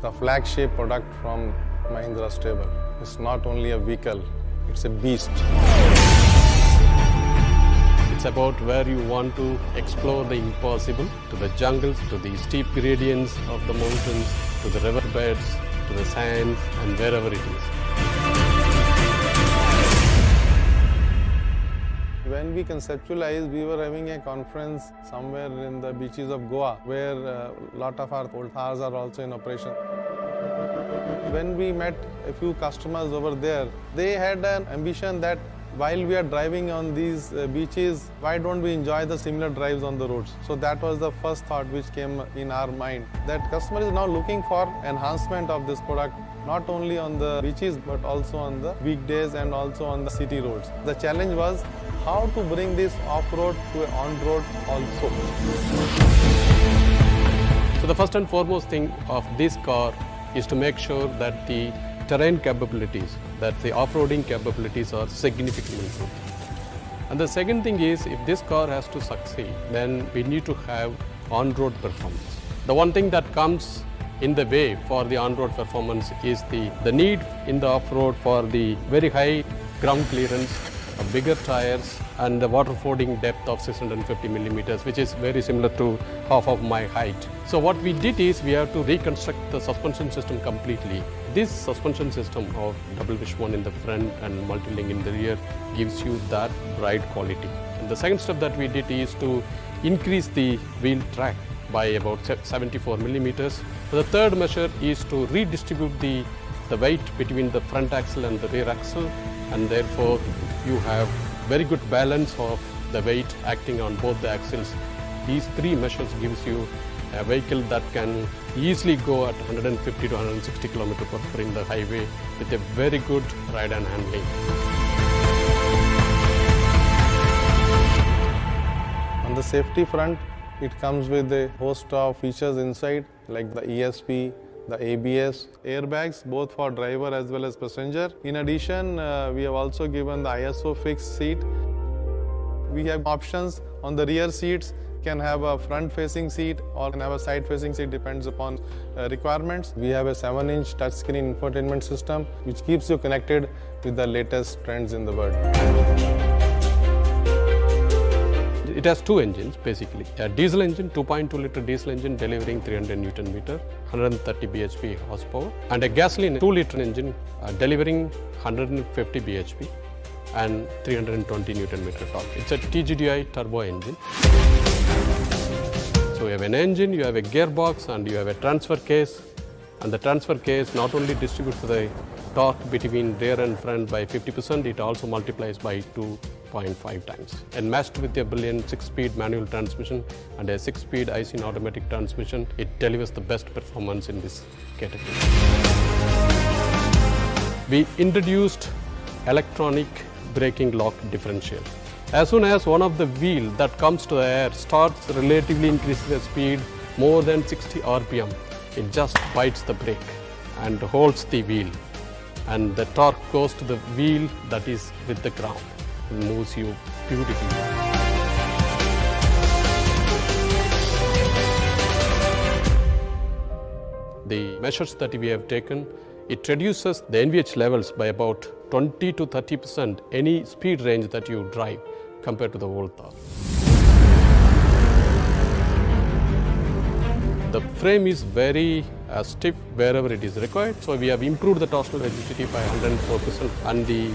the flagship product from Mahindra Stable. It's not only a vehicle, it's a beast. It's about where you want to explore the impossible, to the jungles, to the steep gradients of the mountains, to the riverbeds, to the sands, and wherever it is. When we conceptualized, we were having a conference somewhere in the beaches of Goa, where a lot of our old cars are also in operation. When we met a few customers over there, they had an ambition that while we are driving on these beaches, why don't we enjoy the similar drives on the roads? So that was the first thought which came in our mind, that customer is now looking for enhancement of this product, not only on the beaches but also on the weekdays and also on the city roads. The challenge was how to bring this off-road to an on-road also. So the first and foremost thing of this car is to make sure that the terrain capabilities, that the off-roading capabilities are significantly improved. And the second thing is, if this car has to succeed, then we need to have on-road performance. The one thing that comes in the way for the on-road performance is the need in the off-road for the very high ground clearance, bigger tires, and the water fording depth of 650 millimeters, which is very similar to half of my height. So what we did is we have to reconstruct the suspension system completely. This suspension system of double wishbone in the front and multi-link in the rear gives you that ride quality. And the second step that we did is to increase the wheel track by about 74 millimeters. The third measure is to redistribute the weight between the front axle and the rear axle, and therefore you have very good balance of the weight acting on both the axles. These three measures gives you a vehicle that can easily go at 150 to 160 km per hour in the highway with a very good ride and handling. On the safety front, it comes with a host of features inside, like the ESP, the ABS, airbags, both for driver as well as passenger. In addition, we have also given the ISO fixed seat. We have options on the rear seats, can have a front-facing seat or can have a side-facing seat, depends upon requirements. We have a 7-inch touchscreen infotainment system, which keeps you connected with the latest trends in the world. It has two engines basically. A diesel engine, 2.2 liter diesel engine delivering 300 Newton meter, 130 bhp horsepower, and a gasoline 2 liter engine delivering 150 bhp and 320 Newton meter torque. It's a TGDI turbo engine. So you have an engine, you have a gearbox, and you have a transfer case. And the transfer case not only distributes the torque between rear and front by 50%, it also multiplies by 2.5 times. And matched with a brilliant 6-speed manual transmission and a 6-speed IC automatic transmission, it delivers the best performance in this category. We introduced electronic braking lock differential. As soon as one of the wheel that comes to the air starts relatively increasing the speed more than 60 RPM, it just bites the brake and holds the wheel, and the torque goes to the wheel that is with the ground and moves you beautifully. The measures that we have taken, it reduces the NVH levels by about 20 to 30% any speed range that you drive compared to the old Thar. The frame is very stiff wherever it is required, so we have improved the torsional rigidity by 104%, and the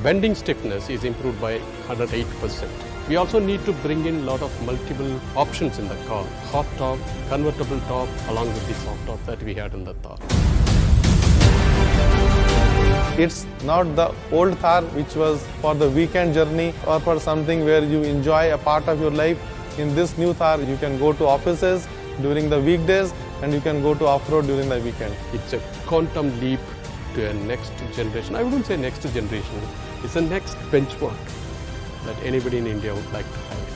bending stiffness is improved by 108%. We also need to bring in a lot of multiple options in the car: hot top, convertible top, along with the soft top that we had in the Thar. It's not the old Thar which was for the weekend journey or for something where you enjoy a part of your life. In this new Thar, you can go to offices during the weekdays and you can go to off-road during the weekend. It's a quantum leap to a next generation. I wouldn't say next generation, it's the next benchmark that anybody in India would like to have.